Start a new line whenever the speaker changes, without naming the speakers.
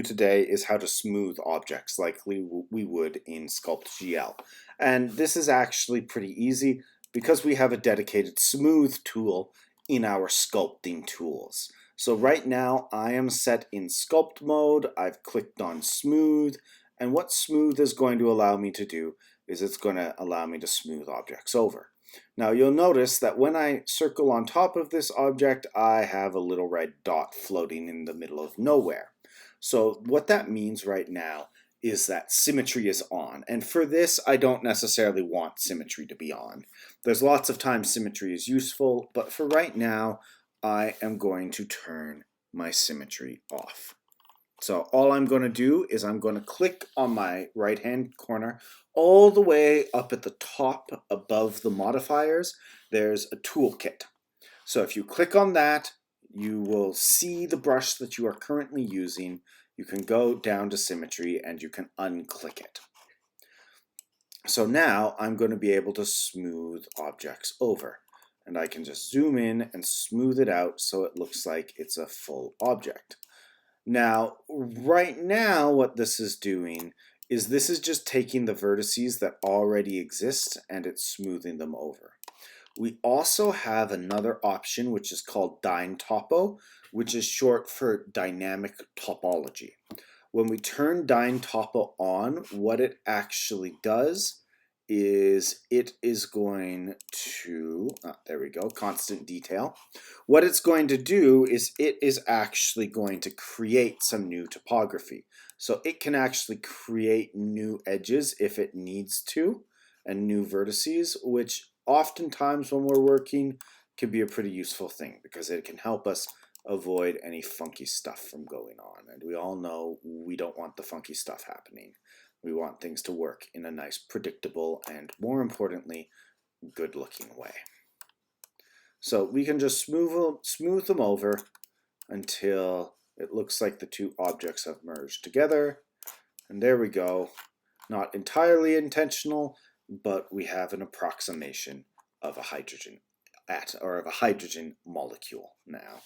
Today is how to smooth objects like we would in SculptGL. And this is actually pretty easy because we have a dedicated smooth tool in our sculpting tools. So right now I am set in sculpt mode. I've clicked on smooth, and what smooth is going to allow me to do is it's going to allow me to smooth objects over. Now you'll notice that when I circle on top of this object, I have a little red dot floating in the middle of nowhere. So what that means right now is that symmetry is on. And for this, I don't necessarily want symmetry to be on. There's lots of times symmetry is useful, but for right now, I am going to turn my symmetry off. So all I'm going to do is I'm going to click on my right-hand corner all the way up at the top above the modifiers. There's a toolkit. So if you click on that, you will see the brush that you are currently using. You can go down to symmetry and you can unclick it. So now I'm going to be able to smooth objects over. And I can just zoom in and smooth it out so it looks like it's a full object. Now, right now, what this is doing is this is just taking the vertices that already exist and it's smoothing them over. We also have another option which is called DyneTopo, which is short for dynamic topology. When we turn DyneTopo on, what it actually does is it is going to, there we go, constant detail. What it's going to do is it is actually going to create some new topography. So it can actually create new edges if it needs to, and new vertices, which oftentimes when we're working can be a pretty useful thing because it can help us avoid any funky stuff from going on. And we all know we don't want the funky stuff happening. We want things to work in a nice, predictable, and more importantly, good-looking way. So we can just smooth them over until it looks like the two objects have merged together. And there we go. Not entirely intentional, but we have an approximation of a hydrogen molecule now.